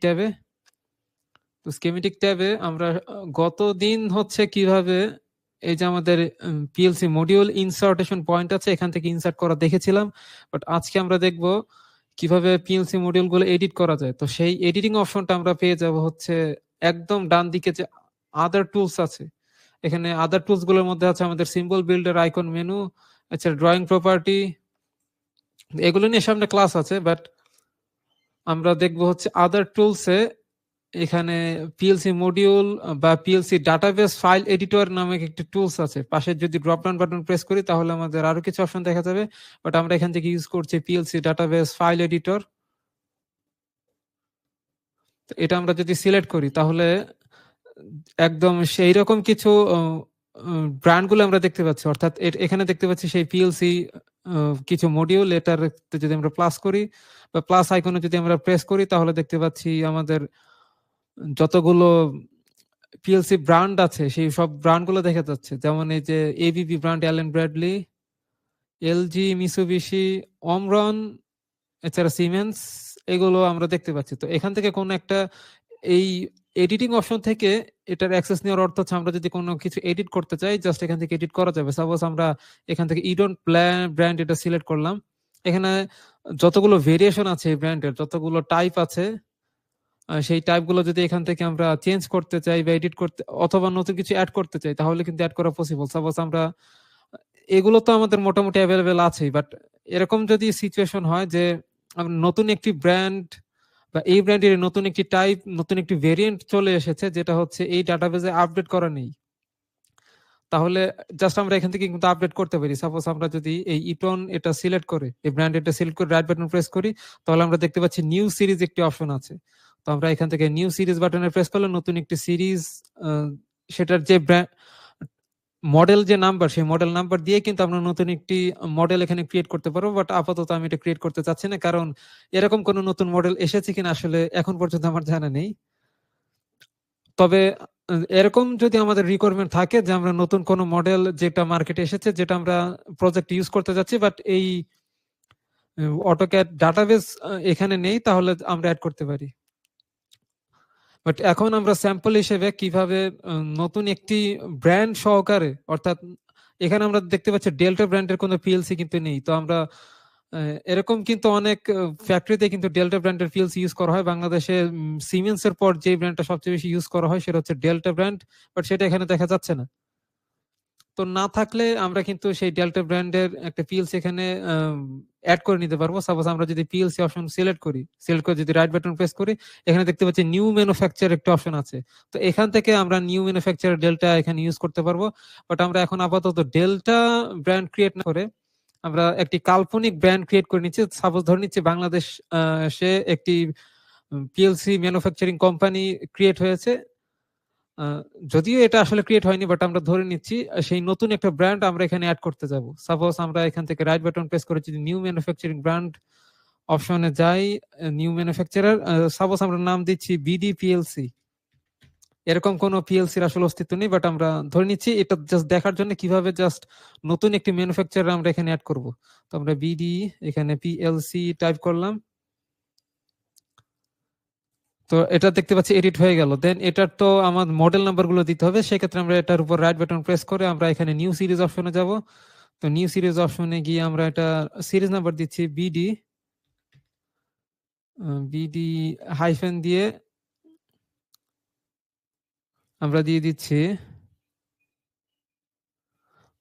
ট্যাবে, তো স্কিমেটিক ট্যাবে আমরা গত দিন হচ্ছে কিভাবে এই যে আমাদের পিএলসি মডিউল ইনসার্টেশন পয়েন্ট আছে এখান থেকে ইনসার্ট করা দেখেছিলাম, বাট আজকে আমরা দেখব কিভাবে পিএলসি মডিউলগুলো এডিট করা যায়। তো সেই এডিটিং অপশনটা আমরা পেয়ে যাব হচ্ছে একদম ডান দিকে যে আদার টুলস আছে, এখানে আদার টুলস গুলোর মধ্যে আছে আমাদের সিম্বল বিল্ডার, আইকন মেনু, আচ্ছা ড্রয়িং প্রপার্টি, এগুলো নিয়ে সামনে ক্লাস আছে, বাট আমরা দেখব হচ্ছে আদার টুলসে এখানে পিএলসি মডিউল বা পিএলসি ডাটাবেস ফাইল এডিটর নামে একটি টুলস আছে, পাশে যদি ড্রপ ডাউন বাটন প্রেস করি তাহলে আমাদের আরো কিছু অপশন দেখা যাবে, বাট আমরা এখান থেকে ইউজ করছি পিএলসি ডাটাবেস ফাইল এডিটর। এটা আমরা যদি সিলেক্ট করি তাহলে একদম সেই রকম কিছু ব্র্যান্ডগুলো আমরা দেখতে পাচ্ছি, অর্থাৎ এখানে দেখতে পাচ্ছি সেই পিএলসি কিছু মডিউল, এটার যদি আমরা প্লাস করি বা প্লাস আইকনে যদি আমরা প্রেস করি তাহলে দেখতে পাচ্ছি আমাদের যতগুলো পিএলসি ব্র্যান্ড আছে সেই সব ব্র্যান্ডগুলো দেখা যাচ্ছে, যেমন এই যে ABB brand, Allen Bradley, LG, Mitsubishi, Omron, এছাড়া সিমেন্স, এগুলো আমরা দেখতে পাচ্ছি। তো এখান থেকে কোন একটা এই এডিটিং অপশন থেকে এটার অ্যাক্সেস নেওয়ার অর্থ হচ্ছে আমরা যদি কোনো কিছু এডিট করতে চাই জাস্ট এখান থেকে এডিট করা যাবে। সাপোজ আমরা এখান থেকে ইডন ব্র্যান্ড এটা সিলেক্ট করলাম, এখানে যতগুলো ভেরিয়েশন আছে এই ব্র্যান্ডের, যতগুলো টাইপ আছে সেই টাইপগুলো যদি এখান থেকে আমরা চেঞ্জ করতে চাই বা এডিট করতে অথবা নতুন কিছু অ্যাড করতে চাই তাহলে কিন্তু অ্যাড করা পসিবল। সাপোজ আমরা এগুলো তো আমাদের মোটামুটি অ্যাভেলেবেল আছেই, বাট এরকম যদি সিচুয়েশন হয় যে নতুন একটি ব্র্যান্ড বা এই ব্র্যান্ডের নতুন একটি টাইপ, নতুন একটি ভেরিয়েন্ট চলে এসেছে যেটা হচ্ছে এই ডাটাবেজে আপডেট করা নেই, তাহলে জাস্ট আমরা এখান থেকে কিন্তু আপডেট করতে পারি। সাপোজ আমরা যদি এই ইটন এটা সিলেক্ট করে এই ব্র্যান্ড এটা সিলেক্ট করে রাইট বাটন প্রেস করি তাহলে আমরা দেখতে পাচ্ছি নিউ সিরিজ একটি অপশন আছে। তো আমরা এখান থেকে নিউ সিরিজ বাটনে প্রেস করলে নতুন একটি সিরিজ, সেটার যে মডেল যে নাম্বার সেই মডেল নাম্বার দিয়ে কিন্তু আমরা নতুন একটি মডেল এখানে ক্রিয়েট করতে পারবো, বাট আপাতত আমি এটা ক্রিয়েট করতে চাচ্ছি না কারণ এরকম কোনো নতুন মডেল এসেছে কিনা আসলে এখন পর্যন্ত আমার জানা নেই। তবে এরকম যদি আমাদের রিকোয়ারমেন্ট থাকে যে আমরা নতুন কোনো মডেল যেটা মার্কেটে এসেছে যেটা আমরা প্রজেক্ট ইউজ করতে যাচ্ছি বাট এই অটোক্যাড ডাটাবেস এখানে নেই, তাহলে আমরা অ্যাড করতে পারি। বাট এখন আমরা স্যাম্পল হিসেবে কিভাবে নতুন একটি ব্র্যান্ড সহকারে, অর্থাৎ এখানে আমরা দেখতে পাচ্ছি ডেল্টা ব্র্যান্ডের কোনো পিএলসি কিন্তু নেই, তো আমরা এরকম কিন্তু অনেক ফ্যাক্টরিতে কিন্তু ডেল্টা ব্র্যান্ডের পিএলসি ইউজ করা হয়। বাংলাদেশে সিমেন্সের পর যে ব্র্যান্ডটা সবচেয়ে বেশি ইউজ করা হয় সেটা হচ্ছে ডেল্টা ব্র্যান্ড, বাট সেটা এখানে দেখা যাচ্ছে না। তো না থাকলে আমরা কিন্তু সেই ডেল্টা ব্র্যান্ডের একটা পিএলসি এখানে অ্যাড করে নিতে পারবো। সাপোজ আমরা যদি পিএলসি অপশন সিলেক্ট করে যদি রাইট বাটন প্রেস করি এখানে দেখতে পাচ্ছি নিউ ম্যানুফ্যাকচার একটা অপশন আছে, তো এখান থেকে আমরা নিউ ম্যানুফ্যাকচার ডেল্টা এখানে ইউজ করতে পারবো। বাট আমরা এখন আপাতত ডেল্টা ব্র্যান্ড ক্রিয়েট না করে আমরা একটি কাল্পনিক ব্র্যান্ড ক্রিয়েট করে নিচ্ছি। সাপোজ ধরে নিচ্ছি বাংলাদেশ সে একটি পিএলসি ম্যানুফ্যাকচারিং কোম্পানি ক্রিয়েট হয়েছে, যদিও এটা আসলে ক্রিয়েট হয়নি বাট আমরা ধরে নিচ্ছি সেই নতুন একটা ব্র্যান্ড আমরা এখানে অ্যাড করতে যাব। সাপোজ আমরা এখান থেকে রাইট বাটন প্রেস করে যদি নিউ ম্যানুফ্যাকচারিং ব্র্যান্ড অপশনে যাই, নিউ ম্যানুফ্যাকচারার, সাপোজ আমরা নাম দিচ্ছি বিডি পিএলসি। এরকম কোনো পিএলসির আসলে অস্তিত্ব নেই, বাট আমরা ধরে নিচ্ছি এটা জাস্ট দেখার জন্য কিভাবে জাস্ট নতুন একটি ম্যানুফ্যাকচারার আমরা এখানে অ্যাড করব। তো আমরা বিডি এখানে পিএলসি টাইপ করলাম, তো এটা দেখতে পাচ্ছি এডিট হয়ে গেল। দেন এটার তো আমার মডেল নাম্বার গুলো দিতে হবে, সেক্ষেত্রে আমরা এটার উপর রাইট বাটন প্রেস করে আমরা এখানে নিউ সিরিজ অপশনে যাব। তো নিউ সিরিজ অপশনে গিয়ে আমরা এটা সিরিজ নাম্বার দিচ্ছি বিডি, বিডি হাইফেন দিয়ে আমরা দিয়ে দিচ্ছি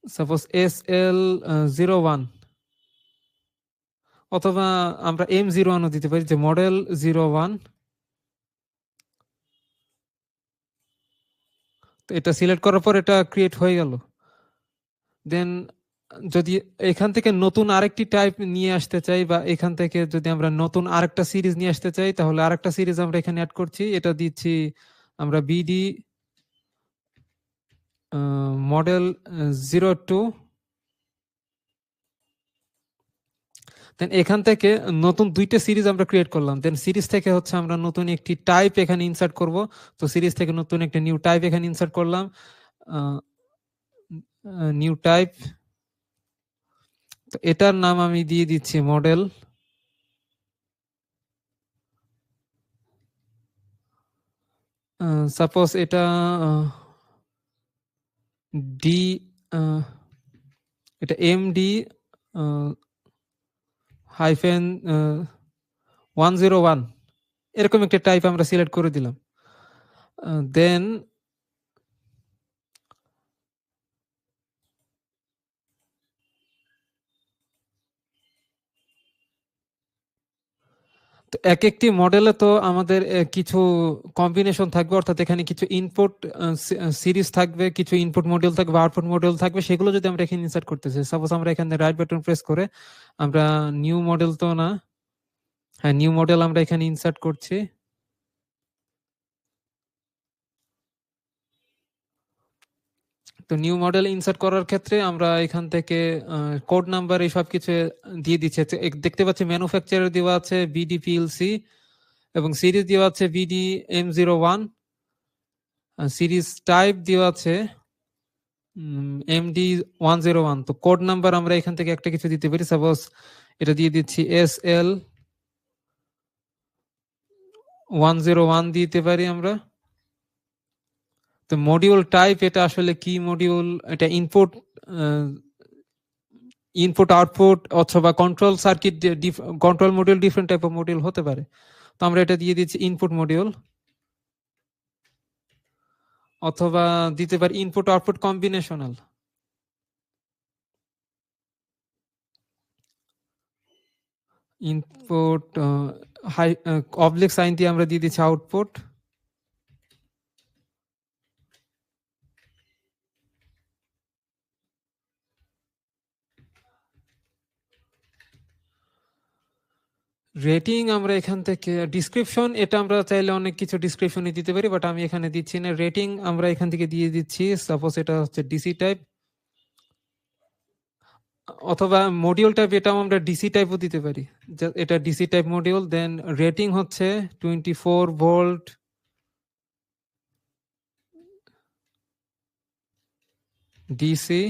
সাপোজ SL01, অথবা আমরা M01 ও দিতে পারি, যে মডেল 01। তো এটা সিলেক্ট করার পর এটা ক্রিয়েট হয়ে গেল। দেন যদি এখান থেকে নতুন আরেকটি টাইপ নিয়ে আসতে চাই বা এখান থেকে যদি আমরা নতুন আরেকটা সিরিজ নিয়ে আসতে চাই তাহলে আরেকটা সিরিজ আমরা এখানে অ্যাড করছি, এটা দিচ্ছি আমরা বিডি মডেল 02। দেন এখান থেকে নতুন দুইটা সিরিজ আমরা ক্রিয়েট করলাম, দেন সিরিজ থেকে হচ্ছে আমরা নতুন একটি টাইপ এখানে ইনসার্ট করব। তো সিরিজ থেকে নতুন একটা নিউ টাইপ এখানে ইনসার্ট করলাম, নিউ টাইপ, তো এটার নাম আমি দিয়ে দিচ্ছি মডেল। সাপোজ এটা ডি, এটা এমডি হাইফেন 101 এরকম একটা টাইপ আমরা সিলেক্ট করে দিলাম। দেন তো এক একটি মডেলে তো আমাদের কিছু কম্বিনেশন থাকবে, অর্থাৎ এখানে কিছু ইনপুট সিরিজ থাকবে, কিছু ইনপুট মডিউল থাকবে, আউটপুট মডিউল থাকবে, সেগুলো যদি আমরা এখানে ইনসার্ট করতে চাই, সাপোজ আমরা এখানে রাইট বাটন প্রেস করে আমরা নিউ মডেল তো না, হ্যাঁ নিউ মডেল আমরা এখানে ইনসার্ট করছি। তো নিউ মডেল ইনসার্ট করার ক্ষেত্রে আমরা এখান থেকে কোড নাম্বার এই সব কিছু দিয়ে দিচ্ছে। দেখতে পাচ্ছি ম্যানুফ্যাকচারার দেওয়া আছে বিডিপিএলসি এবং সিরিজ দেওয়া আছে বিডি M01, সিরিজ টাইপ দেওয়া আছে MD101। তো কোড নাম্বার আমরা এখান থেকে একটা কিছু দিতে পারি, সাপোজ এটা দিয়ে দিচ্ছি SL101 দিতে পারি আমরা। তো মডিউল টাইপ এটা আসলে কি মডিউল, এটা ইনপুট আউটপুট অথবা control circuit, control module, different type of module হতে পারে। তো আমরা এটা দিয়ে দিচ্ছি ইনপুট মডিউল, অথবা দিতে পারি input output combinational. Input high oblique sign দিয়ে আমরা দিয়ে দিচ্ছি আউটপুট। রেটিং আমরা এখান থেকে ডিসক্রিপশন, এটা আমরা চাইলে অনেক কিছু ডিসক্রিপশনে দিতে পারি, বাট আমি এখানে দিচ্ছি না। রেটিং আমরা এখান থেকে দিয়ে দিচ্ছি, সাপোজ এটা হচ্ছে ডিসি টাইপ, অথবা মডিউল টাইপ এটাও আমরা ডিসি টাইপও দিতে পারি, এটা ডিসি টাইপ মডিউল। দেন রেটিং হচ্ছে 24 ভোল্ট ডিসি,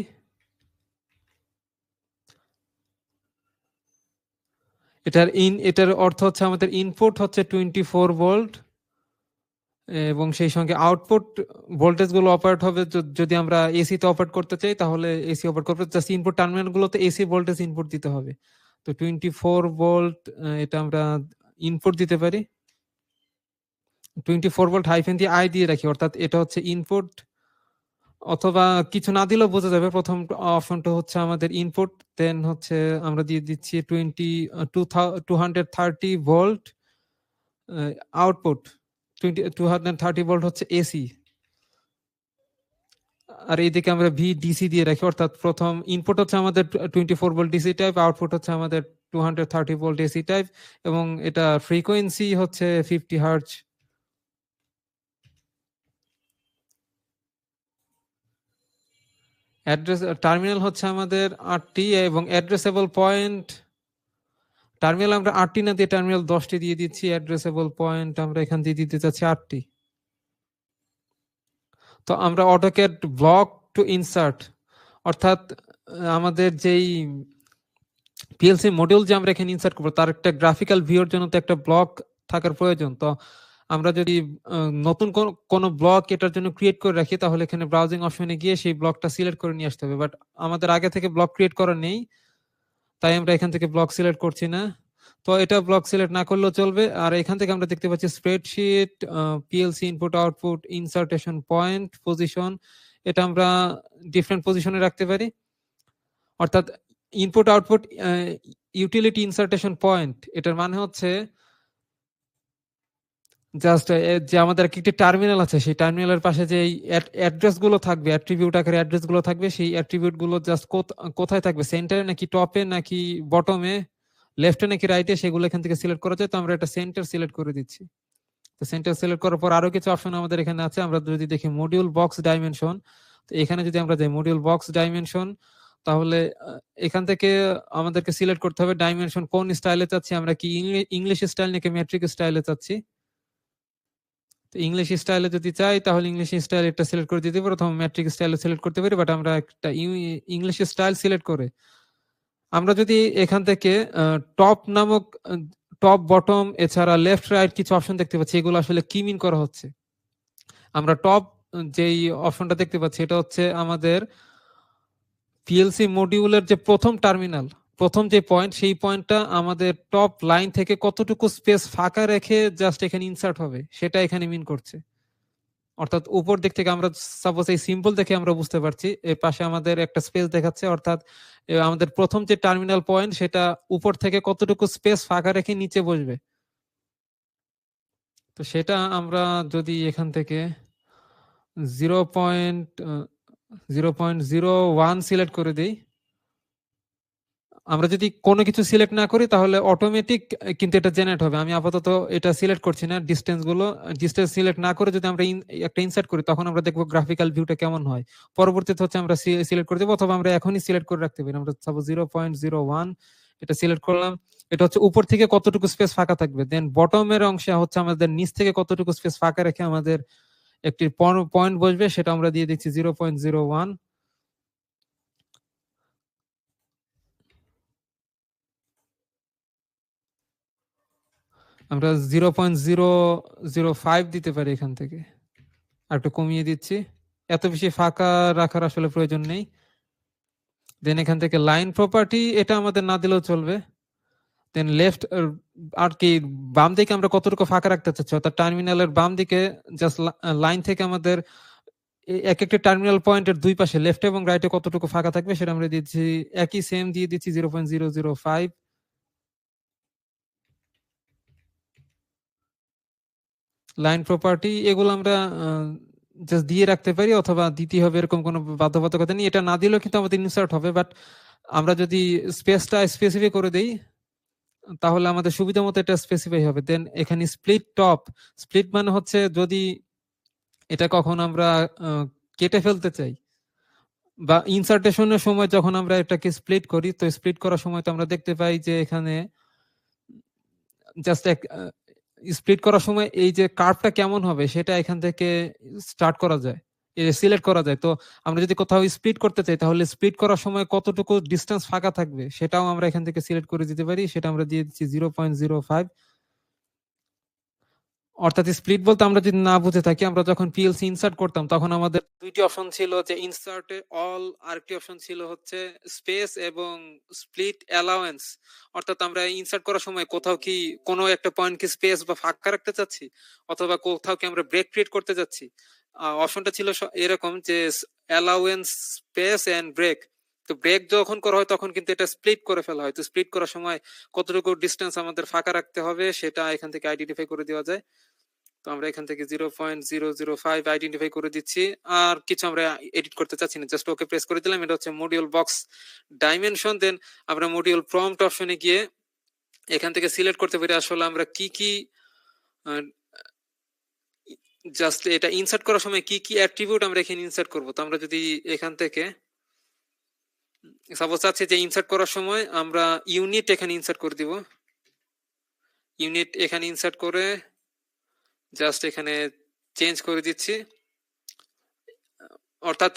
এটার অর্থ হচ্ছে আমাদের ইনপুট হচ্ছে 24 ভোল্ট এবং সেই সঙ্গে আউটপুট ভোল্টেজ গুলো অপারেট হবে। যদি আমরা এসি তে অপারেট করতে চাই তাহলে এসি অপারেট করবে, জাস্ট ইনপুট টার্মিনাল গুলোতে এসি ভোল্টেজ ইনপুট দিতে হবে। তো 24 ভোল্ট এটা আমরা ইনপুট দিতে পারি, 24 ভোল্ট হাইফেন দিয়ে আই দিয়ে রাখি, অর্থাৎ এটা হচ্ছে ইনপুট, অথবা কিছু না দিলেও বোঝা যাবে। প্রথম অপশনটা হচ্ছে আমাদের ইনপুট, দেন হচ্ছে আমরা দিয়ে দিচ্ছি 230 ভোল্ট আউটপুট, 230 ভোল্ট হচ্ছে এসি, আর এইদিকে আমরা ভিডিসি দিয়ে রাখি, অর্থাৎ প্রথম ইনপুট হচ্ছে আমাদের 24 ভোল্ট ডিসি টাইপ, আউটপুট হচ্ছে আমাদের 230 ভোল্ট এসি টাইপ, এবং এটা ফ্রিকোয়েন্সি হচ্ছে 50 হার্জ। অ্যাড্রেস টার্মিনাল হচ্ছে আমাদের 8টি, এবং অ্যাড্রেসেবল পয়েন্ট টার্মিনাল আমরা 8টি না দিয়ে টার্মিনাল 10টি দিয়ে দিচ্ছি। অ্যাড্রেসেবল পয়েন্ট আমরা এখান দিয়ে দিতে চাচ্ছি 8টি। তো আমরা অটোক্যাড ব্লক টু ইনসার্ট, অর্থাৎ আমাদের যেই পিএলসি মডিউল যে আমরা এখানে ইনসার্ট করবো তার একটা গ্রাফিক্যাল ভিউর জন্য তো একটা ব্লক থাকার প্রয়োজন। তো আমরা যদি নতুন কোনো ব্লক এটার জন্য ক্রিয়েট করে রাখি তাহলে এখানে ব্রাউজিং অপশনে গিয়ে সেই ব্লকটা সিলেক্ট করে নিয়ে আসতে হবে, বাট আমাদের আগে থেকে ব্লক ক্রিয়েট করা নেই, তাই আমরা এখান থেকে ব্লক সিলেক্ট করছি না। তো এটা ব্লক সিলেক্ট না করলেও চলবে। আর এখান থেকে আমরা দেখতে পাচ্ছি spreadsheet, PLC input output, insertion point, position, এটা আমরা ডিফারেন্ট পজিশনে রাখতে পারি, অর্থাৎ input output utility insertion point, এটার মানে হচ্ছে জাস্ট যে আমাদের একটি টার্মিনাল আছে সেই টার্মিনালের পাশে যে অ্যাড্রেস গুলো থাকবে, অ্যাট্রিবিউট আকারে অ্যাড্রেস গুলো থাকবে, সেই অ্যাট্রিবিউট গুলো জাস্ট কোথায় থাকবে, সেন্টারে নাকি টপে নাকি বটমে, লেফটে নাকি রাইটে, সেগুলো এখান থেকে সিলেক্ট করা যায়। তো আমরা এটা সেন্টার সিলেক্ট করে দিচ্ছি। তো সেন্টার সিলেক্ট করার পর আরো কিছু অপশন আমাদের এখানে আছে। আমরা যদি দেখি মডিউল বক্স ডাইমেনশন, তো এখানে যদি আমরা যাই মডিউল বক্স ডাইমেনশন, তাহলে এখান থেকে আমাদেরকে সিলেক্ট করতে হবে ডাইমেনশন কোন স্টাইলে চাচ্ছি, আমরা কি ইংলিশ স্টাইল নাকি মেট্রিক স্টাইলে চাচ্ছি। তো ইংলিশ স্টাইলে যদি চাই তাহলে ইংলিশ স্টাইল এটা সিলেক্ট করে দিতে পারি, অথবা মেট্রিক স্টাইলে সিলেক্ট করতে পারি, বাট আমরা একটা ইংলিশ স্টাইল সিলেক্ট করে আমরা যদি এখান থেকে টপ নামক টপ বটম এছাড়া লেফট রাইট কিছু অপশন দেখতে পাচ্ছি, এগুলো আসলে কি মিন করা হচ্ছে। আমরা টপ যেই অপশনটা দেখতে পাচ্ছি এটা হচ্ছে আমাদের পিএলসি মডিউলের যে প্রথম টার্মিনাল, প্রথম যে পয়েন্ট, সেই পয়েন্টটা আমাদের টপ লাইন থেকে কতটুকু স্পেস ফাঁকা রেখে জাস্ট এখানে ইনসার্ট হবে সেটা এখানে মিন করছে। অর্থাৎ উপর দিক থেকে আমরা সাপোজ এই সিম্বল দেখে আমরা বুঝতে পারছি এর পাশে আমাদের একটা স্পেস দেখাচ্ছে, অর্থাৎ আমাদের প্রথম যে টার্মিনাল পয়েন্ট সেটা উপর থেকে কতটুকু স্পেস ফাঁকা রেখে নিচে বসবে। তো সেটা আমরা যদি এখান থেকে 0.01 সিলেক্ট করে দিই, আমরা যদি কোনো কিছু সিলেক্ট না করি তাহলে অটোমেটিক কিন্তু এটা জেনারেট হবে। আমি আপাতত এটা সিলেক্ট করছি না, ডিস্টেন্স সিলেক্ট না করে যদি আমরা একটা ইনসার্ট করি তখন আমরা দেখবো গ্রাফিক্যাল ভিউটা কেমন হয়। পরবর্তীতে হচ্ছে আমরা সিলেক্ট করে দেবো, অথবা আমরা এখনই সিলেক্ট করে রাখতে পারি। আমরা সাপোজ 0.01 এটা সিলেক্ট করলাম। এটা হচ্ছে উপর থেকে কতটুকু স্পেস ফাঁকা থাকবে, দেন বটমের অংশে হচ্ছে আমাদের নিচ থেকে কতটুকু স্পেস ফাঁকা রেখে আমাদের একটি পয়েন্ট বসবে, সেটা আমরা দিয়ে দিচ্ছি 0.01। আমরা 0.005 দিতে পারি এখান থেকে, আর একটু কমিয়ে দিচ্ছি। এত বেশি ফাঁকা রাখার আসলে প্রয়োজন নেই। দেন এখান থেকে লাইন প্রপার্টি এটা আমাদের না দিলেও চলবে। দেন লেফট আর কি বাম দিকে আমরা কতটুকু ফাঁকা রাখতে চাচ্ছি, অর্থাৎ টার্মিনালের বাম দিকে জাস্ট লাইন থেকে আমাদের এক একটা টার্মিনাল পয়েন্টের দুই পাশে লেফট এবং রাইটে কতটুকু ফাঁকা থাকবে সেটা আমরা দিচ্ছি একই সেম দিয়ে দিচ্ছি 0.005। লাইন প্রপার্টি এগুলো আমরা জাস্ট দিয়ে রাখতে পারি, অথবা দিতে হবে এরকম কোনো বাধ্যবাধকতা নেই। এটা না দিলেও কিন্তু আমাদের ইনসার্ট হবে, বাট আমরা যদি স্পেসটা স্পেসিফাই করে দেই তাহলে আমাদের সুবিধা মতো এটা স্পেসিফাই হবে। দেন এখানে স্প্লিট টপ, স্প্লিট মানে হচ্ছে যদি এটা কখন আমরা কেটে ফেলতে চাই বা ইনসার্টেশনের সময় যখন আমরা এটাকে স্প্লিট করি, তো স্প্লিট করার সময় তো আমরা দেখতে পাই যে এখানে জাস্ট এক স্প্লিট করার সময় এই যে কার্ভটা কেমন হবে সেটা এখান থেকে স্টার্ট করা যায়, সিলেক্ট করা যায়। তো আমরা যদি কোথাও স্প্লিট করতে চাই তাহলে স্প্লিট করার সময় কতটুকু ডিস্টেন্স ফাঁকা থাকবে সেটাও আমরা এখান থেকে সিলেক্ট করে দিতে পারি, সেটা আমরা দিয়ে দিচ্ছি 0.05। অর্থাৎ স্প্লিট বলতে আমরা যদি না বুঝে থাকি, আমরা যখন পিএলসি ইনসার্ট করতাম তখন আমাদের দুইটি অপশন ছিল, যে ইনসার্টে অল, আরেকটি অপশন ছিল হচ্ছে স্পেস এবং স্প্লিট অ্যালাউয়েন্স। অর্থাৎ আমরা ইনসার্ট করার সময় কোথাও কি কোনো একটা পয়েন্ট কি স্পেস বা ফাঁকা রাখতে চাচ্ছি, অথবা কোথাও কি আমরা ব্রেক ক্রিয়েট করতে যাচ্ছি। অপশনটা ছিল এরকম যে অ্যালাউয়েন্স, স্পেস এন্ড ব্রেক। তো ব্রেক যখন করা হয় তখন কিন্তু এটা স্প্লিট করে ফেলা হয়। তো স্প্লিট করার সময় কতটুকু ডিস্টেন্স আমাদের ফাঁকা রাখতে হবে সেটা এখান থেকে আইডেন্টিফাই করে দেওয়া যায়। তো আমরা এখান থেকে 0.005 আইডেন্টিফাই করে দিচ্ছি। আর কিছু আমরা এডিট করতে চাচ্ছি না, জাস্ট ওকে প্রেস করে দিলাম। এটা হচ্ছে মডিউল বক্স ডাইমেনশন। দেন আমরা মডিউল প্রম্পট অপশনে গিয়ে এখান থেকে সিলেক্ট করতে পারি আসলে আমরা কি কি জাস্ট এটা ইনসার্ট করার সময় কি কি অ্যাট্রিবিউট আমরা এখানে ইনসার্ট করব। তো আমরা যদি এখান থেকে সাপোজ চাচ্ছি যে ইনসার্ট করার সময় আমরা ইউনিট এখানে ইনসার্ট করে দিব, ইউনিট এখানে ইনসার্ট করে জাস্ট এখানে চেঞ্জ করে দিচ্ছি। অর্থাৎ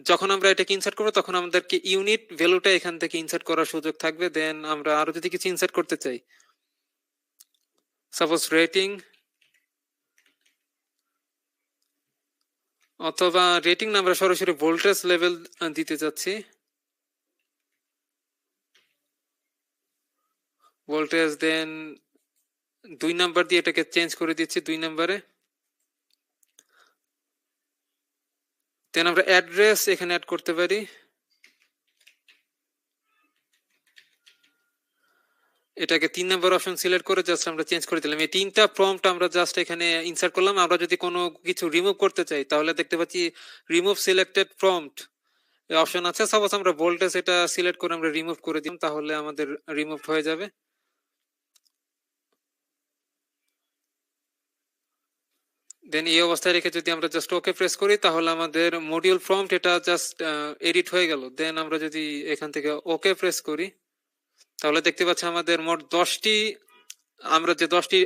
যখন আমরা এটাকে ইনসার্ট করবো তখন আমাদেরকে ইউনিট ভ্যালুটা এখান থেকে ইনসার্ট করার সুযোগ থাকবে। দেন আমরা আরো যদি কিছু ইনসার্ট করতে চাই, সাপোজ রেটিং, অথবা রেটিং না আমরা সরাসরি ভোল্টেজ লেভেল দিতে যাচ্ছি, ভোল্টেজ। দেন 2 নাম্বার দিয়ে এটাকে চেঞ্জ করে দিচ্ছি 2 নাম্বারে। দেন আমরা অ্যাড্রেস এখানে অ্যাড করতে পারি, এটাকে 3 নাম্বার অপশন সিলেক্ট করে জাস্ট আমরা চেঞ্জ করে দিলাম। এই তিনটা প্রম্পট আমরা জাস্ট এখানে ইনসার্ট করলাম। আমরা যদি কোনো কিছু রিমুভ করতে চাই তাহলে দেখতে পাচ্ছি রিমুভ সিলেক্টেড প্রম্পট অপশন আছে। সাপোজ আমরা ভোল্টেজ এটা সিলেক্ট করে আমরা রিমুভ করে দিই, তাহলে আমাদের রিমুভ হয়ে যাবে। দেন এই অবস্থায় রেখে যদি আমরা জাস্ট ওকে প্রেস করি তাহলে আমাদের মডিউল প্রম্পট এটা জাস্ট এডিট হয়ে গেল। দেন আমরা যদি এখান থেকে ওকে প্রেস করি তাহলে দেখতে পাচ্ছি আমাদের মোট 10টি, আমরা যে 10টি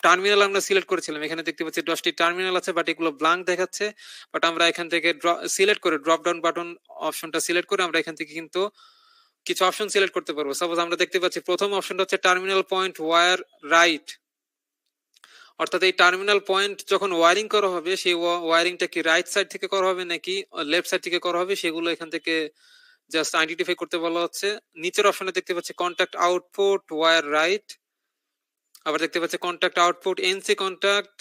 টার্মিনাল আমরা সিলেক্ট করেছিলাম এখানে দেখতে পাচ্ছি 10টি টার্মিনাল আছে, বাট এগুলো ব্ল্যাঙ্ক দেখাচ্ছে। বাট আমরা এখান থেকে সিলেক্ট করে ড্রপ ডাউন বাটন অপশনটা সিলেক্ট করে আমরা এখান থেকে কিন্তু কিছু অপশন সিলেক্ট করতে পারবো। সাপোজ আমরা দেখতে পাচ্ছি প্রথম অপশনটা হচ্ছে টার্মিনাল পয়েন্ট ওয়্যার রাইট, অর্থাৎ এই টার্মিনাল পয়েন্ট যখন ওয়ারিং করা হবে সেই ওয়ারিংটা কি রাইট সাইড থেকে করা হবে নাকি লেফট সাইড থেকে করা হবে সেগুলো এখান থেকে জাস্ট আইডেন্টিফাই করতে বলা হচ্ছে। নিচের অপশনে দেখতে পাচ্ছি কন্টাক্ট আউটপুট ওয়্যার রাইট, আবার দেখতে পাচ্ছি contact output NC contact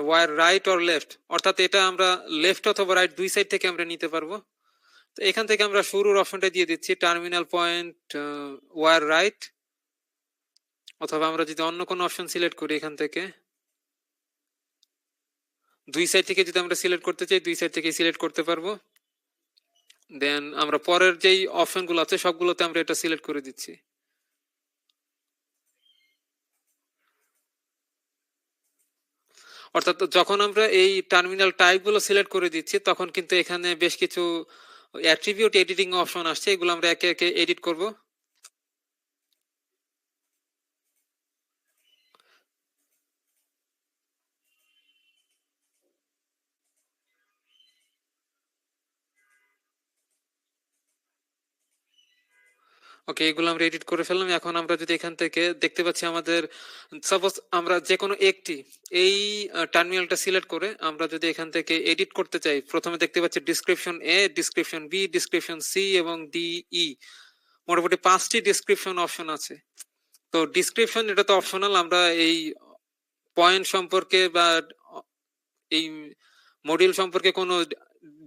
wire right or left, অর্থাৎ এটা আমরা লেফট অথবা রাইট দুই সাইড থেকে আমরা নিতে পারবো। তো এখান থেকে আমরা শুরুর অপশনটা দিয়ে দিচ্ছি টার্মিনাল পয়েন্ট ওয়্যার রাইট, অথবা আমরা যদি অন্য কোনো অপশন সিলেক্ট করি এখান থেকে দুই সাইড থেকে যদি আমরা সিলেক্ট করতে চাই দুই সাইড থেকে সিলেক্ট করতে পারবো। দেন আমরা পরের যেই অপশনগুলো আছে সবগুলোতে আমরা এটা সিলেক্ট করে দিচ্ছি। অর্থাৎ যখন আমরা এই টার্মিনাল টাইপগুলো সিলেক্ট করে দিচ্ছি তখন কিন্তু এখানে বেশ কিছু অ্যাট্রিবিউট এডিটিং অপশন আসছে, এগুলো আমরা একে একে এডিট করব। ওকে, এগুলো আমরা এডিট করে ফেললাম। এখন আমরা যদি এখান থেকে দেখতে পাচ্ছি আমাদের সাপোজ আমরা যে কোনো একটি এই টার্মিনালটা সিলেক্ট করে আমরা যদি এখান থেকে এডিট করতে চাই, প্রথমে দেখতে পাচ্ছি ডিসক্রিপশন এ, ডিসক্রিপশন বি, ডিসক্রিপশন সি এবং ডিই, মোটামুটি 5টি ডিসক্রিপশন অপশন আছে। তো ডিসক্রিপশন এটা তো অপশনাল, আমরা এই পয়েন্ট সম্পর্কে বা এই মডিউল সম্পর্কে কোনো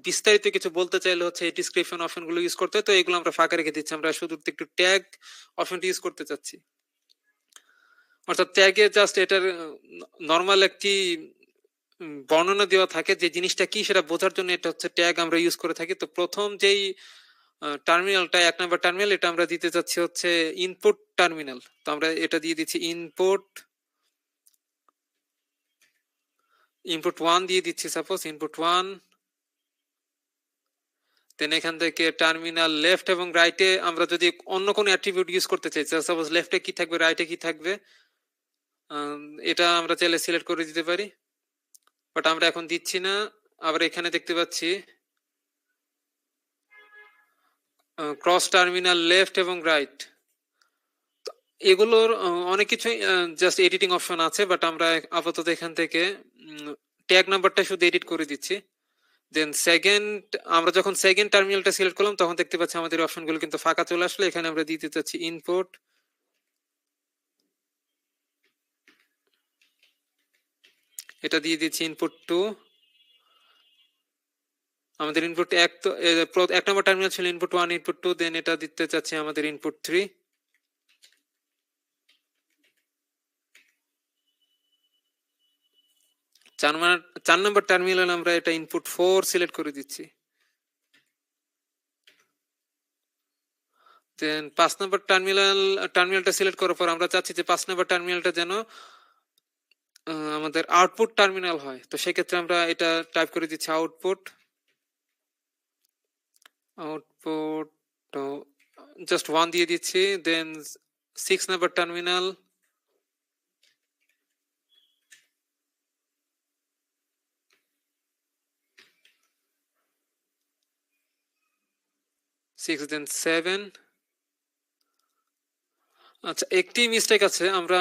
বিস্তারিত কিছু বলতে চাইলে হচ্ছে এই ডিসক্রিপশন অপশনগুলো ইউজ করতে হয়। তো এগুলো আমরা ফাঁকা রেখে দিচ্ছি, আমরা শুধু একটু ট্যাগ অপশনটি ইউজ করতে চাচ্ছি। অর্থাৎ ট্যাগে জাস্ট এটার নর্মাল একটি বর্ণনা দেওয়া থাকে যে জিনিসটা কি সেটা বোঝার জন্য এটা হচ্ছে ট্যাগ আমরা ইউজ করে থাকি। তো প্রথম যেই টার্মিনালটা 1 নম্বর টার্মিনাল, এটা আমরা দিতে চাচ্ছি হচ্ছে ইনপুট টার্মিনাল। তো আমরা এটা দিয়ে দিচ্ছি ইনপুট 1 দিয়ে দিচ্ছি, সাপোজ ইনপুট 1। দেন এখান থেকে টার্মিনাল লেফট এবং রাইটে আমরা যদি অন্য কোনো অ্যাট্রিবিউট ইউজ করতে চাই, সাপোজ লেফটে কি থাকবে রাইটে কি থাকবে, এটা আমরা চাইলে সিলেক্ট করে দিতে পারি, বাট আমরা এখন দিচ্ছি না। আবার এখানে দেখতে পাচ্ছি ক্রস টার্মিনাল লেফট এবং রাইট, এগুলোর অনেক কিছুই জাস্ট এডিটিং অপশন আছে, বাট আমরা আপাতত এখান থেকে ট্যাগ নাম্বারটা শুধু এডিট করে দিচ্ছি। দেন সেকেন্ড, আমরা যখন সেকেন্ড টার্মিনালটা সিলেক্ট করলাম তখন দেখতে পাচ্ছি আমাদের অপশনগুলো কিন্তু ফাঁকা চলে আসলো। এখানে আমরা দিতে চাচ্ছি ইনপুট, এটা দিয়ে দিচ্ছি ইনপুট 2। আমাদের ইনপুট 1 তো 1 নম্বর টার্মিনাল ছিল ইনপুট 1 ইনপুট 2, দেন এটা দিতে চাচ্ছি আমাদের ইনপুট 3। 4 নম্বর টার্মিনাল আমরা এটা ইনপুট 4 সিলেক্ট করে দিচ্ছি। দেন 5 নম্বর টার্মিনালটা সিলেক্ট করার পর আমরা চাচ্ছি যে 5 নম্বর টার্মিনালটা যেন আমাদের আউটপুট টার্মিনাল হয়। তো সেক্ষেত্রে আমরা এটা টাইপ করে দিচ্ছি আউটপুট জাস্ট 1 দিয়ে দিচ্ছি। দেন 6 নম্বর টার্মিনাল, দেন 7। আচ্ছা, একটি মিস্টেক আছে, আমরা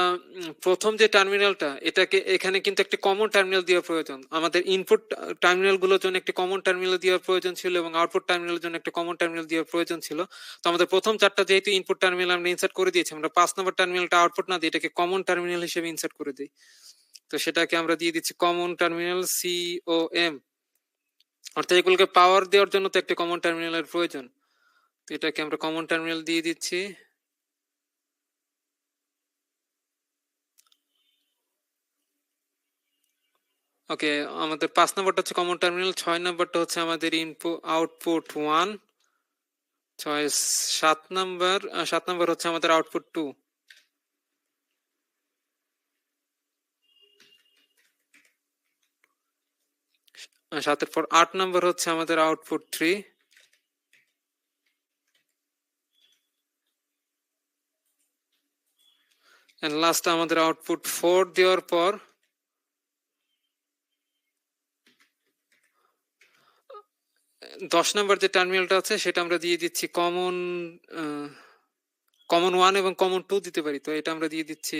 প্রথম যে টার্মিনালটা এটাকে এখানে কিন্তু একটা কমন টার্মিনাল দেওয়ার প্রয়োজন। আমাদের ইনপুট টার্মিনাল গুলোর জন্য একটা কমন টার্মিনাল দেওয়ার প্রয়োজন ছিল এবং আউটপুট টার্মিনালের জন্য একটা কমন টার্মিনাল দেওয়ার প্রয়োজন ছিল। তো আমাদের প্রথম 4টা যেহেতু ইনপুট টার্মিনাল আমরা ইনসার্ট করে দিয়েছি, আমরা 5 নম্বর টার্মিনালটা আউটপুট না দিয়ে এটাকে কমন টার্মিনাল হিসেবে ইনসার্ট করে দিই। তো সেটাকে আমরা দিয়ে দিচ্ছি কমন টার্মিনাল COM, অর্থাৎ এগুলোকে পাওয়ার দেওয়ার জন্য তো একটা কমন টার্মিনালের প্রয়োজন। তো এটাকে আমরা কমন টার্মিনাল দিয়ে দিচ্ছি। ওকে, আমাদের 5 নম্বরটা হচ্ছে কমন টার্মিনাল, 6 নম্বরটা হচ্ছে আমাদের ইনপুট আউটপুট 1, 7 নম্বর হচ্ছে আমাদের আউটপুট 2। 7-এর পর 8 নম্বর হচ্ছে আমাদের আউটপুট 3। এন্ড লাস্ট আমাদের আউটপুট 4 দেওয়ার পর 10 নম্বর যে টার্মিনালটা আছে সেটা আমরা দিয়ে দিচ্ছি কমন 1 এবং কমন 2 দিতে পারি। তো এটা আমরা দিয়ে দিচ্ছি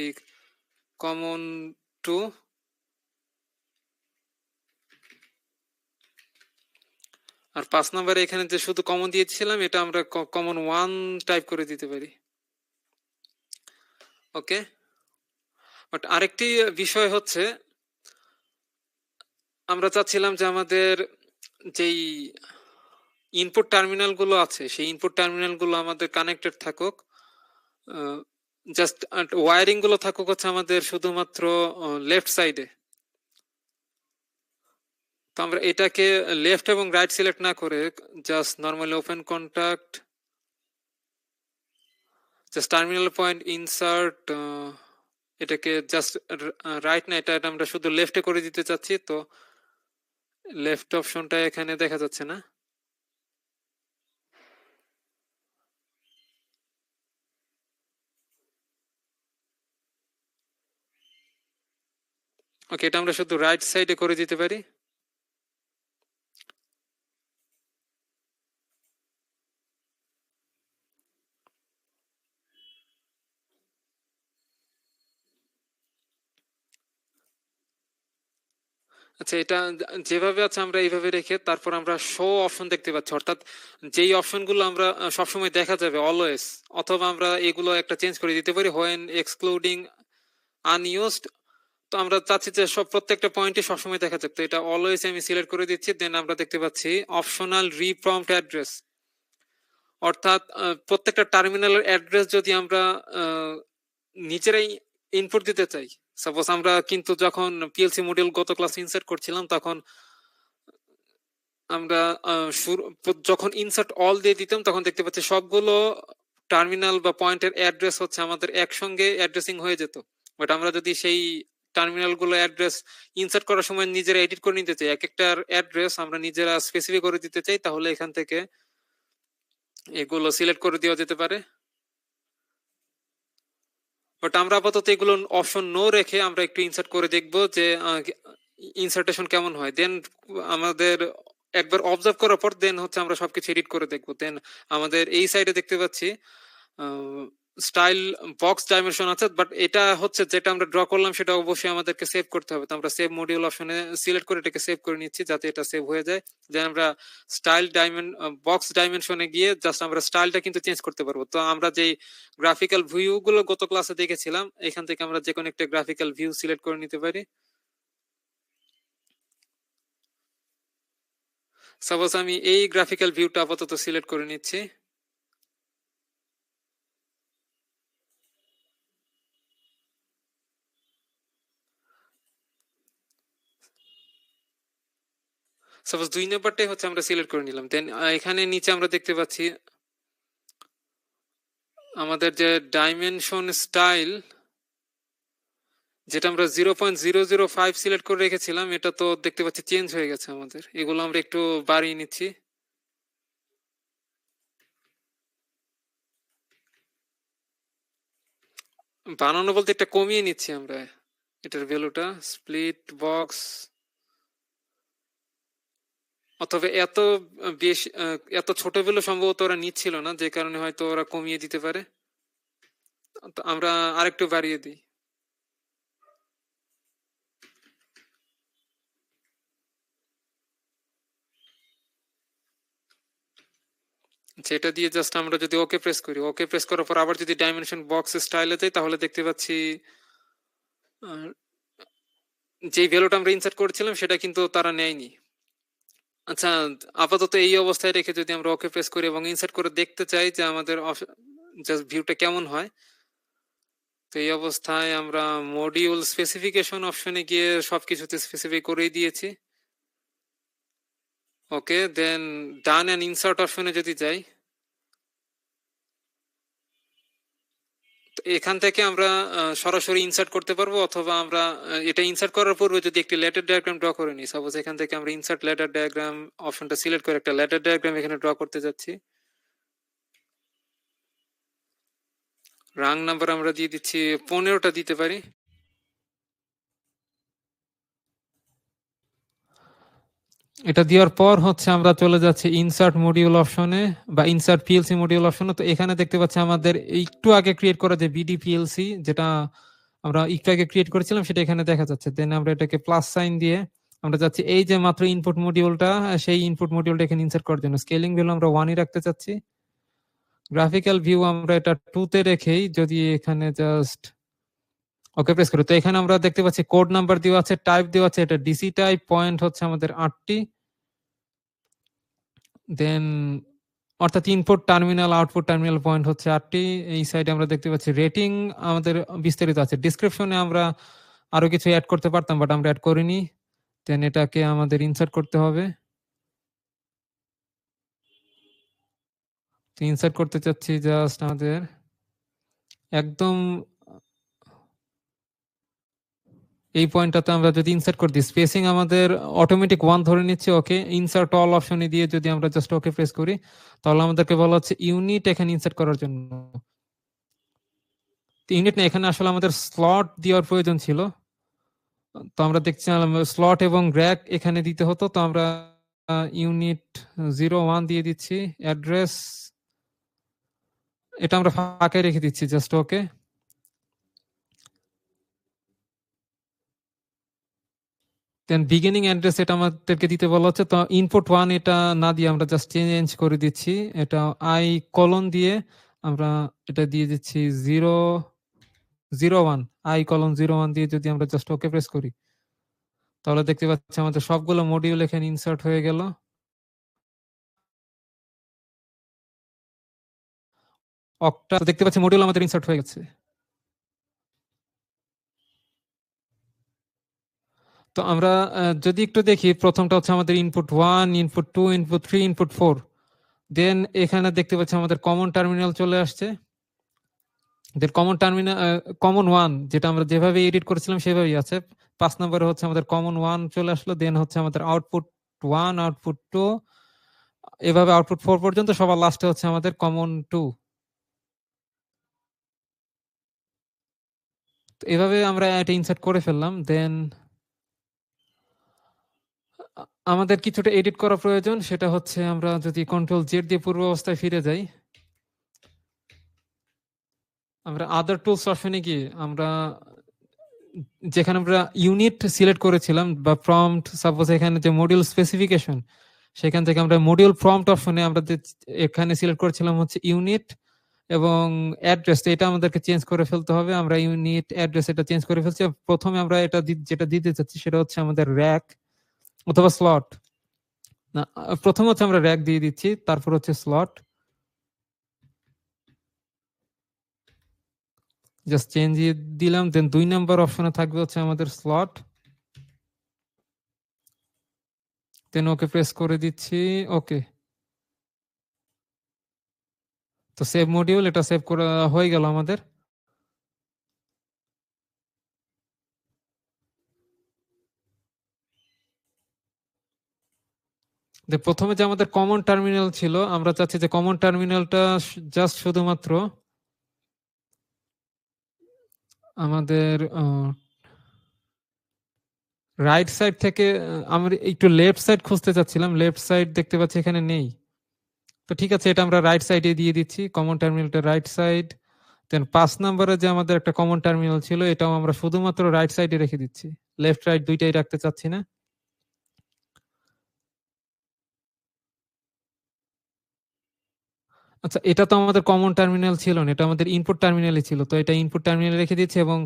কমন টু, আর 5 নম্বরে এখানে যে শুধু কমন দিয়েছিলাম এটা আমরা কমন 1 টাইপ করে দিতে পারি। ওকে, বাট আরেকটি বিষয় হচ্ছে আমরা চাচ্ছিলাম যে আমাদের যেই ইনপুট টার্মিনাল গুলো আছে সেই ইনপুট টার্মিনাল গুলো আমাদের কানেক্টেড থাকুক, জাস্ট ওয়ারিং গুলো থাকুক হচ্ছে আমাদের শুধুমাত্র লেফট সাইডে। তো আমরা এটাকে লেফট এবং রাইট সিলেক্ট না করে just normally open contact, just terminal point insert, এটাকে জাস্ট রাইট না, এটা আমরা শুধু লেফটে করে দিতে চাচ্ছি। তো লেফট অপশনটা এখানে দেখা যাচ্ছে না। ওকে, এটা আমরা শুধু রাইট সাইডে করে দিতে পারি। আচ্ছা, এটা যেভাবে আছে আমরা এইভাবে রেখে তারপর আমরা শো অপশন দেখতে পাচ্ছি, অর্থাৎ যেই অপশনগুলো আমরা সবসময় দেখা যাবে অলওয়েজ, অথবা আমরা এগুলো একটা চেঞ্জ করে দিতে পারি হোয়েন এক্সক্লুডিং আনইউজড। তো আমরা চাচ্ছি যে সব প্রত্যেকটা পয়েন্টে সবসময় দেখা যাবে, তো এটা অলওয়েজ আমি সিলেক্ট করে দিচ্ছি। দেন আমরা দেখতে পাচ্ছি অপশনাল রিপ্রম্পট অ্যাড্রেস, অর্থাৎ প্রত্যেকটা টার্মিনালের অ্যাড্রেস যদি আমরা নিজেরাই ইনপুট দিতে চাই, সাপোজ আমরা কিন্তু যখন পিএলসি মডিউল গত ক্লাসে ইনসার্ট করছিলাম তখন আমরা যখন ইনসার্ট অল দিয়ে দিতাম তখন দেখতে পাচ্ছি সবগুলো টার্মিনাল বা পয়েন্টের অ্যাড্রেস হচ্ছে আমাদের একসঙ্গে অ্যাড্রেসিং হয়ে যেত। বাট আমরা যদি সেই টার্মিনাল গুলো অ্যাড্রেস ইনসার্ট করার সময় নিজেরা এডিট করে নিতে চাই, এক একটার অ্যাড্রেস আমরা নিজেরা স্পেসিফাই করে দিতে চাই, তাহলে এখান থেকে এগুলো সিলেক্ট করে দেওয়া যেতে পারে। বাট আমরা আপাতত এগুলো অপশন নো রেখে আমরা একটু ইনসার্ট করে দেখবো যে ইনসার্টেশন কেমন হয়। দেন আমাদের একবার অবজার্ভ করার পর দেন হচ্ছে আমরা সবকিছু এডিট করে দেখবো। দেন আমাদের এই সাইডে দেখতে পাচ্ছি স্টাইল বক্স ডাইমেনশন আছে, বাট এটা হচ্ছে যেটা আমরা ড্র করলাম সেটা অবশ্যই আমাদেরকে সেভ করতে হবে। তো আমরা সেভ মডিউল অপশনে সিলেক্ট করে এটাকে সেভ করে নিচ্ছি যাতে এটা সেভ হয়ে যায়। দেন আমরা স্টাইল বক্স ডাইমেনশনে গিয়ে জাস্ট আমরা স্টাইলটা কিন্তু চেঞ্জ করতে পারবো। তো আমরা যেই গ্রাফিক্যাল ভিউ গুলো গত ক্লাসে দেখেছিলাম এখান থেকে আমরা যে কোনো একটা গ্রাফিক্যাল ভিউ সিলেক্ট করে নিতে পারি। সাপোজ আমি এই গ্রাফিক্যাল ভিউটা আপাতত সিলেক্ট করে নিচ্ছি। সাপোজ 2 নাম্বারটাই হচ্ছে আমরা সিলেক্ট করে নিলাম। দেন এখানে নিচে আমরা দেখতে পাচ্ছি আমাদের যে ডাইমেনশন স্টাইল যেটা আমরা 0.005 সিলেক্ট করে রেখেছিলাম এটা তো দেখতে পাচ্ছি চেঞ্জ হয়ে গেছে আমাদের। এগুলো আমরা একটু বাড়িয়ে নিচ্ছি। বানানো বলতে একটা কমিয়ে নিচ্ছি আমরা এটার ভ্যালুটা। স্প্লিট বক্স, অথবা এত বেশি এত ছোট ভ্যালু সম্ভবত ওরা নিচ্ছিল না, যে কারণে হয়তো ওরা কমিয়ে দিতে পারে। তো আমরা আরেকটু বাড়িয়ে দিই। যেটা দিয়ে জাস্ট আমরা যদি ওকে প্রেস করি, ওকে প্রেস করার পর আবার যদি ডাইমেনশন বক্স স্টাইলে যাই তাহলে দেখতে পাচ্ছি যে ভ্যালুটা আমরা ইনসার্ট করেছিলাম সেটা কিন্তু তারা নেয়নি। আচ্ছা, আপাতত এই অবস্থায় রেখে যদি আমরা ওকে প্রেস করি এবং ইনসার্ট করে দেখতে চাই যে আমাদের জাস্ট ভিউটা কেমন হয়, তো এই অবস্থায় আমরা মডিউল স্পেসিফিকেশন অপশনে গিয়ে সবকিছুতে স্পেসিফাই করেই দিয়েছি। ওকে, দেন ডান এন্ড ইনসার্ট অপশনে যদি যাই, এখান থেকে আমরা সরাসরি ইনসার্ট করতে পারবো, অথবা আমরা এটা ইনসার্ট করার পূর্বে যদি একটি লেটার ডায়াগ্রাম ড্র করে নিই। সাপোজ এখান থেকে আমরা ইনসার্ট লেটার ডায়াগ্রাম অপশনটা সিলেক্ট করে একটা লেটার ডায়াগ্রাম এখানে ড্র করতে যাচ্ছি। রাং নাম্বার আমরা দিয়ে দিচ্ছি 15টা দিতে পারি। এটা দেওয়ার পর হচ্ছে আমরা চলে যাচ্ছি ইনসার্ট মডিউল অপশনে বা ইনসার্ট পিএলসি মডিউল অপশনে। তো এখানে দেখতে পাচ্ছি আমাদের একটু আগে ক্রিয়েট করা যে বিডি পিএলসি, যেটা আমরা একটু আগে ক্রিয়েট করেছিলাম সেটা এখানে দেখা যাচ্ছে। দেন আমরা এটাকে প্লাস সাইন দিয়ে আমরা চাচ্ছি এই যে মাত্র ইনপুট মডিউলটা, সেই ইনপুট মডিউলটা এখানে ইনসার্ট করার জন্য স্কেলিং ভ্যালু আমরা 1ই রাখতে চাচ্ছি। গ্রাফিক্যাল ভিউ আমরা এটা 2তে রেখেই যদি এখানে জাস্ট ওকে প্রেস করি, তো এখানে আমরা দেখতে পাচ্ছি কোড নাম্বার দেওয়া আছে, টাইপ দেওয়া আছে, এটা ডিসি টাইপ, পয়েন্ট হচ্ছে আমাদের 8টি, দেন অর্থাৎ input terminal output terminal point হচ্ছে 8টি। এই সাইডে আমরা দেখতে পাচ্ছি রেটিং আমাদের বিস্তারিত আছে। ডিসক্রিপশনে আমরা আরো কিছু অ্যাড করতে পারতাম, বাট আমরা অ্যাড করিনি। দেন এটাকে আমাদের ইনসার্ট করতে হবে। ইনসার্ট করতে চাচ্ছি জাস্ট আমাদের একদম এই পয়েন্টটাতে আমরা যদি ইনসার্ট করে দিই, স্পেসিং আমাদের অটোমেটিক 1 ধরে নিচ্ছে। ওকে, ইনসার্ট অল অপশনে দিয়ে যদি আমরা জাস্ট ওকে প্রেস করি, তাহলে আমাদেরকে বলা হচ্ছে ইউনিট এখানে ইনসার্ট করার জন্য। ইউনিট না, এখানে আসলে আমাদের স্লট দেওয়ার প্রয়োজন ছিল। তো আমরা দেখছিলাম স্লট এবং র্যাক এখানে দিতে হতো, তো আমরা ইউনিট 01 দিয়ে দিচ্ছি। অ্যাড্রেস এটা আমরা ফাঁকাই রেখে দিচ্ছি জাস্ট। ওকে, দেন বিগিনিং অ্যাড্রেস এটা আমাদেরকে দিতে বলা হচ্ছে, তো ইনপুট 1 এটা না দিয়ে আমরা জাস্ট চেঞ্জ করে দিচ্ছি, এটা আই কলন দিয়ে আমরা এটা দিয়ে দিচ্ছি 001, আই কলন 01 দিয়ে যদি আমরা জাস্ট ওকে প্রেস করি, তাহলে দেখতে পাচ্ছি আমাদের সবগুলো মডিউল এখানে ইনসার্ট হয়ে গেল। অক্টা দেখতে পাচ্ছি মডিউল আমাদের ইনসার্ট হয়ে গেছে। তো আমরা যদি একটু দেখি, প্রথমটা হচ্ছে আমাদের ইনপুট 1, ইনপুট 2, ইনপুট 3, ইনপুট 4। দেন এখানে দেখতে পাচ্ছি আমাদের কমন টার্মিনাল চলে আসছে। দেন কমন টার্মিনাল কমন 1 যেটা আমরা যেভাবে এডিট করেছিলাম সেভাবেই আছে। 5 নম্বরে হচ্ছে আমাদের কমন 1 চলে আসলো। দেন হচ্ছে আমাদের আউটপুট 1, আউটপুট 2, এভাবে আউটপুট 4 পর্যন্ত। সবার লাস্টে হচ্ছে আমাদের কমন 2। তো এভাবে আমরা এটা ইনসার্ট করে ফেললাম। দেন আমাদের কিছুটা এডিট করা প্রয়োজন, সেটা হচ্ছে আমরা যদি কন্ট্রোল জেড দিয়ে পূর্ব অবস্থায় ফিরে যাই, আমরা আদার টুলস অপশনে গিয়ে আমরা যেখানে আমরা ইউনিট সিলেক্ট করেছিলাম বা প্রম্পট, সাপোজ এখানে যে মডিউল স্পেসিফিকেশন, সেখান থেকে আমরা মডিউল প্রম্পট অপশনে আমরা এখানে সিলেক্ট করেছিলাম হচ্ছে ইউনিট এবং অ্যাড্রেস, এটা আমাদেরকে চেঞ্জ করে ফেলতে হবে। আমরা ইউনিট অ্যাড্রেস এটা চেঞ্জ করে ফেলছি। প্রথমে আমরা এটা যেটা দিতে চাচ্ছি সেটা হচ্ছে আমাদের র্যাক অথবা স্লট। না, প্রথমে হচ্ছে আমরা র্যাক দিয়ে দিচ্ছি, তারপর হচ্ছে স্লট। জাস্ট চেঞ্জ দিয়ে দিলাম। দেন 2 নাম্বার অপশনে থাকবে হচ্ছে আমাদের স্লট। দেন ওকে প্রেস করে দিচ্ছি। ওকে, তো সেভ মডিউল এটা সেভ করা হয়ে গেল আমাদের। প্রথমে যে আমাদের কমন টার্মিনাল ছিল, আমরা চাচ্ছি যে কমন টার্মিনালটা জাস্ট শুধুমাত্র আমাদের রাইট সাইড থেকে আমরা একটু লেফট সাইড খুঁজতে চাচ্ছিলাম, লেফট সাইড দেখতে পাচ্ছি এখানে নেই। তো ঠিক আছে, এটা আমরা রাইট সাইডে দিয়ে দিচ্ছি, কমন টার্মিনালটা রাইট সাইড। দেন 5 নম্বরে যে আমাদের একটা কমন টার্মিনাল ছিল, এটাও আমরা শুধুমাত্র রাইট সাইডে রেখে দিচ্ছি, লেফট রাইট দুইটাই রাখতে চাচ্ছি না। আচ্ছা, এটা তো আমাদের কমন টার্মিনাল ছিল না, এটা আমাদের ইনপুট টার্মিনালই ছিল। তো এটা ইনপুট টার্মিনাল রেখে দিচ্ছি এবং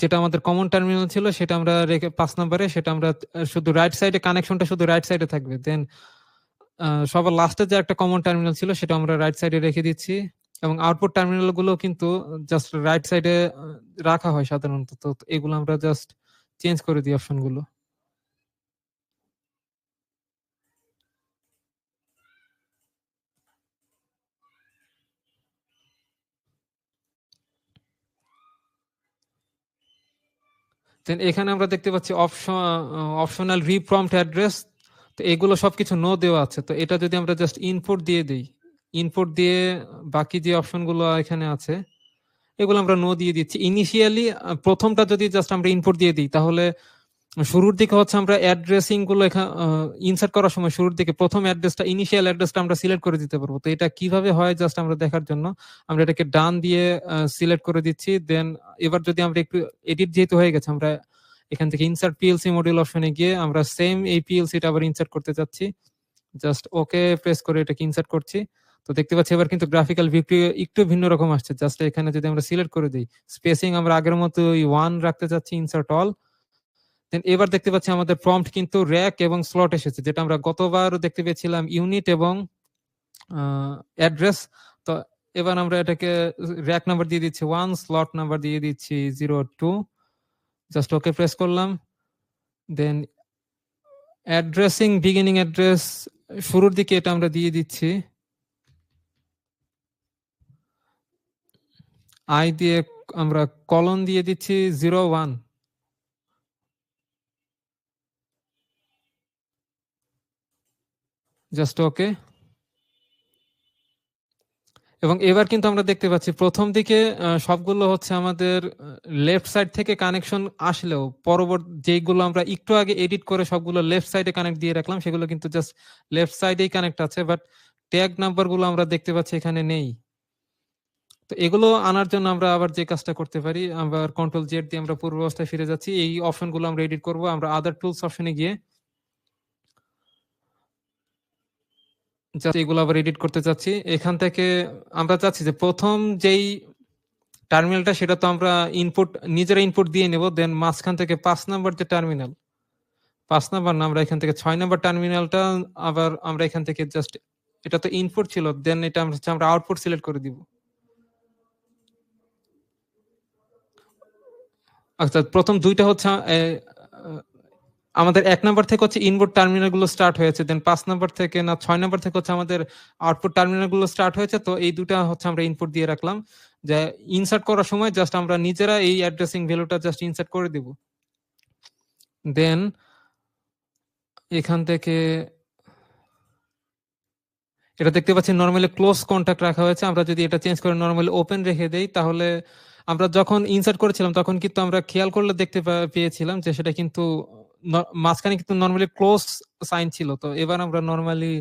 যেটা আমাদের কমন টার্মিনাল ছিল সেটা আমরা রেখে 5 নম্বরে সেটা আমরা শুধু রাইট সাইডে, কানেকশনটা শুধু রাইট সাইডে থাকবে। দেন সবার লাস্টে যে একটা কমন টার্মিনাল ছিল সেটা আমরা রাইট সাইডে রেখে দিচ্ছি এবং আউটপুট টার্মিনাল গুলো কিন্তু জাস্ট রাইট সাইডে রাখা হয় সাধারণত। তো এগুলো আমরা জাস্ট চেঞ্জ করে দিই অপশন গুলো। দেন এখানে আমরা দেখতে পাচ্ছি অপশনাল রিপ্রম্পট অ্যাড্রেস। তো এগুলো সবকিছু নো দেওয়া আছে। তো এটা যদি আমরা জাস্ট ইনপুট দিয়ে দিই, ইনপুট দিয়ে বাকি যে অপশনগুলো এখানে আছে এগুলো আমরা নো দিয়ে দিচ্ছি। ইনিশিয়ালি প্রথমটা যদি জাস্ট আমরা ইনপুট দিয়ে দিই, তাহলে শুরুর দিকে হচ্ছে আমরা অ্যাড্রেসিং গুলো ইনসার্ট করার সময় শুরুর দিকে প্রথম অ্যাড্রেসটা, ইনিশিয়াল অ্যাড্রেসটা আমরা সিলেক্ট করে দিতে পারবো। তো এটা কিভাবে হয় জাস্ট আমরা দেখার জন্য আমরা এটাকে ডান দিয়ে সিলেক্ট করে দিচ্ছি। দেন এবার যদি আমরা একটু এডিট যেহেতু হয়ে গেছে, আমরা এখান থেকে ইনসার্ট পিএলসি মডিউল অপশনে গিয়ে আমরা সেম এই পিএলসিটা আবার ইনসার্ট করতে চাচ্ছি। জাস্ট ওকে প্রেস করে এটাকে ইনসার্ট করছি। তো দেখতে পাচ্ছি এবার কিন্তু গ্রাফিক্যাল ভিউটি একটু ভিন্ন রকম আসছে। জাস্ট এখানে যদি আমরা সিলেক্ট করে দিই, স্পেসিং আমরা আগের মতো 1 রাখতে চাচ্ছি, ইনসার্ট অল। দেন এবার দেখতে পাচ্ছি আমাদের প্রম্পট কিন্তু র‍্যাক এবং স্লট এসেছে, যেটা আমরা গতবার দেখতে পেয়েছিলাম ইউনিট এবং অ্যাড্রেস। তো এবার আমরা এটাকে র‍্যাক নাম্বার দিয়ে দিচ্ছি 1, স্লট নাম্বার দিয়ে দিচ্ছি 02। জাস্ট ওকে প্রেস করলাম। দেন অ্যাড্রেসিং বিগিনিং অ্যাড্রেস শুরুর দিকে এটা আমরা দিয়ে দিচ্ছি আই দিয়ে, আমরা কলন দিয়ে দিচ্ছি 01। Just okay. এবং এবার কিন্তু আমরা দেখতে পাচ্ছি প্রথম দিকে সবগুলো হচ্ছে আমাদের লেফট সাইড থেকে কানেকশন আসলেও পরবর্তী যেগুলো আমরা একটু আগে এডিট করে সবগুলো লেফট সাইডে কানেক্ট দিয়ে রাখলাম, সেগুলো কিন্তু জাস্ট লেফট সাইডেই কানেক্ট আছে, বাট ট্যাগ নাম্বারগুলো আমরা দেখতে পাচ্ছি এখানে নেই। তো এগুলো আনার জন্য আমরা আবার যে কাজটা করতে পারি, আবার কন্ট্রোল জেড দিয়ে আমরা পূর্ব অবস্থায় ফিরে যাচ্ছি। এই অপশনগুলো আমরা এডিট করব। আমরা আদার টুলস অপশনে গিয়ে জাস্ট এগুলো আবার এডিট করতে চাচ্ছি। এখান থেকে আমরা চাচ্ছি যে প্রথম যেই টার্মিনালটা সেটা তো আমরা ইনপুট নিজেরা ইনপুট দিয়ে নেব। দেন মাঝখান থেকে 5 নাম্বার যে টার্মিনাল, 5 নাম্বার না, আমরা এখান থেকে 6 নাম্বার টার্মিনালটা আবার আমরা এখান থেকে জাস্ট, এটা তো ইনপুট ছিল, দেন এটা আমরা আউটপুট সিলেক্ট করে দিব। আচ্ছা, প্রথম দুইটা হচ্ছে আমাদের 1 নাম্বার থেকে হচ্ছে ইনপুট টার্মিনাল গুলো স্টার্ট হয়েছে, দেন 5 নাম্বার থেকে না 6 নাম্বার থেকে হচ্ছে আমাদের আউটপুট টার্মিনাল গুলো স্টার্ট হয়েছে। তো এই দুটা হচ্ছে আমরা ইনপুট দিয়ে রাখলাম, যে ইনসার্ট করার সময় জাস্ট আমরা নিজেরা এই অ্যাড্রেসিং ভ্যালুটা জাস্ট ইনসার্ট করে দিব। দেন এখান থেকে এটা দেখতে পাচ্ছি নরমালি ক্লোজ কন্টাক্ট রাখা হয়েছে। আমরা যদি এটা চেঞ্জ করে নরমালি ওপেন রেখে দেই, তাহলে আমরা যখন ইনসার্ট করেছিলাম তখন কিন্তু আমরা খেয়াল করলে দেখতে পেয়েছিলাম যে সেটা কিন্তু মাঝখানে কিন্তু নরমালি ক্লোজ সাইন ছিল। তো এবার আমরা নরমালি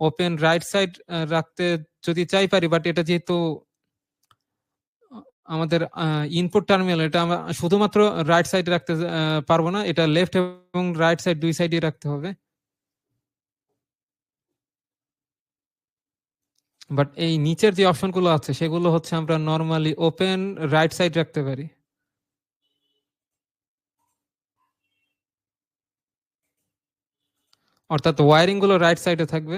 ওপেন রাইট সাইড রাখতে যদি চাই পারি, বাট এটা যেহেতু আমাদের ইনপুট টার্মিনাল, এটা আমরা শুধুমাত্র রাইট সাইডে রাখতে পারবো না, এটা লেফট এবং রাইট সাইড দুই সাইডে রাখতে হবে। বাট এই নিচের যে অপশনগুলো আছে সেগুলো হচ্ছে আমরা নরমালি ওপেন রাইট সাইড রাখতে পারি। অর্থাৎ ওয়্যারিং গুলো রাইট সাইডে থাকবে।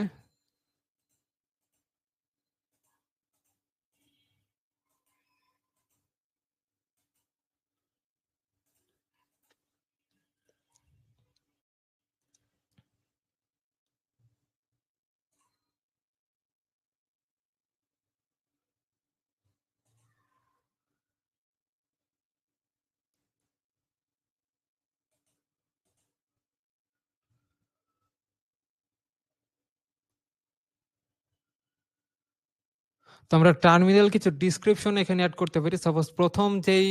তো আমরা টার্মিনাল কিছু ডিসক্রিপশন এখানে অ্যাড করতে পারি। সাপোজ প্রথম যেই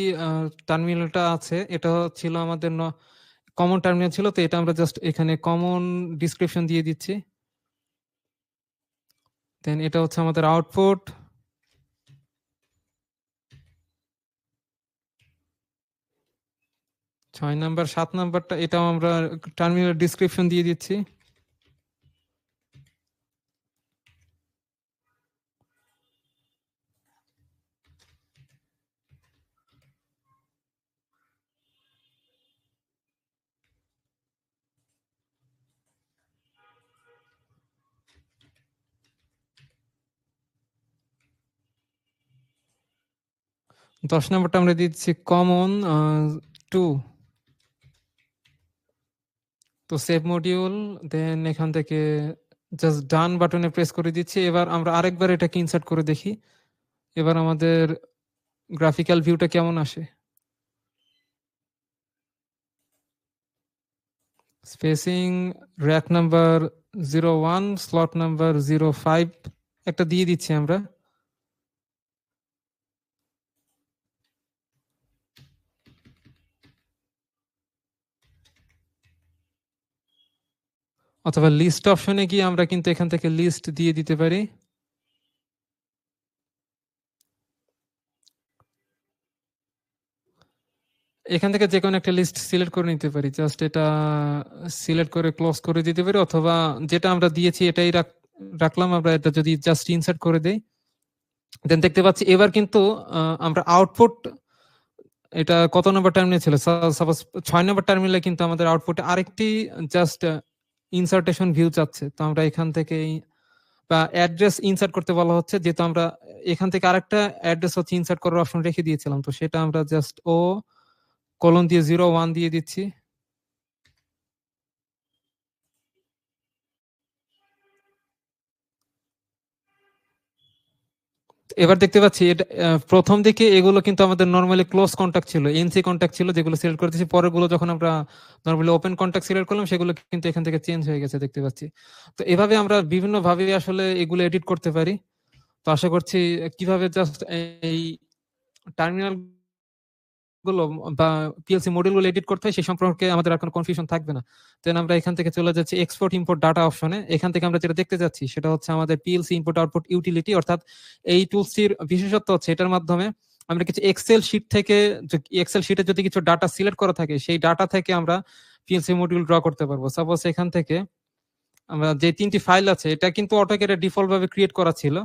টার্মিনালটা আছে এটা ছিল আমাদের কমন টার্মিনাল ছিল, তো এটা আমরা জাস্ট এখানে কমন ডিসক্রিপশন দিয়ে দিচ্ছি। দেন এটা হচ্ছে আমাদের আউটপুট। 6 নাম্বার 7 নাম্বারটা এটাও আমরা টার্মিনাল ডিসক্রিপশন দিয়ে দিচ্ছি। দশ নাম্বারটা আমরা দিচ্ছি কমন 2। তো সেভ মডিউল, দেন এখান থেকে জাস্ট ডান বাটনে প্রেস করে দিচ্ছি। এবার আমরা আরেকবার এটাকে ইনসার্ট করে দেখি এবার আমাদের গ্রাফিক্যাল ভিউটা কেমন আসে। Spacing rack number 01, slot number 05 একটা দিয়ে দিচ্ছি আমরা। অথবা লিস্ট অপশনে গিয়ে আমরা কিন্তু এখান থেকে লিস্ট দিয়ে দিতে পারি। এখান থেকে যেকোনো একটা লিস্ট সিলেক্ট করে নিতে পারি। জাস্ট এটা সিলেক্ট করে ক্লোজ করে দিতে পারি, অথবা যেটা আমরা দিয়েছি এটাই রাখলাম। আমরা এটা যদি জাস্ট ইনসার্ট করে দেই, দেন দেখতে পাচ্ছি এবার কিন্তু আমরা আউটপুট, এটা কত নম্বর টার্মিনাল ছিল, সাপোজ 6 নম্বর টার্মিনালে কিন্তু আমাদের আউটপুটে আরেকটি জাস্ট ইনসার্টেশন ভিউ চাচ্ছে। তো আমরা এখান থেকে বা অ্যাড্রেস ইনসার্ট করতে বলা হচ্ছে, যেহেতু আমরা এখান থেকে আরেকটা অ্যাড্রেস হচ্ছে ইনসার্ট করার অপশন রেখে দিয়েছিলাম। তো সেটা আমরা জাস্ট কোলন দিয়ে 01 দিয়ে দিচ্ছি। এবার দেখতে পাচ্ছি এটা প্রথম দিকে এগুলো কিন্তু আমাদের নরমালি ক্লোজ কন্টাক্ট ছিল, এনসি কন্টাক্ট ছিল, যেগুলো সিলেক্ট করতেছি। পরেরগুলো যখন আমরা নরমালি ওপেন কন্টাক্ট সিলেক্ট করলাম, সেগুলো কিন্তু এখান থেকে চেঞ্জ হয়ে গেছে দেখতে পাচ্ছি। তো এভাবে আমরা বিভিন্ন ভাবে আসলে এগুলো এডিট করতে পারি। তো আশা করছি কিভাবে জাস্ট এই টার্মিনাল গুলো বা পিএলসি মডিউল গুলো এডিট করতে হয় সেই সম্পর্কে আমাদের আর কোনো কনফিউশন থাকবে না। দেন আমরা এখান থেকে চলে যাচ্ছি এক্সপোর্ট ইম্পোর্ট ডাটা অপশনে। এখান থেকে আমরা যেটা দেখতে যাচ্ছি সেটা হচ্ছে আমাদের পিএলসি ইনপুট আউটপুট ইউটিলিটি। অর্থাৎ এই টুলসটির বিশেষত্ব হচ্ছে এটার মাধ্যমে আমরা কিছু এক্সেল শিট থেকে, এক্সেল শিটে যদি কিছু ডাটা সিলেক্ট করা থাকে, সেই ডাটা থেকে আমরা পিএলসি মডিউল ড্র করতে পারবো। সাপোজ এখান থেকে আমরা যে 3টি ফাইল আছে, এটা কিন্তু অটোক্যাডে ডিফল্ট ভাবে ক্রিয়েট করা ছিল।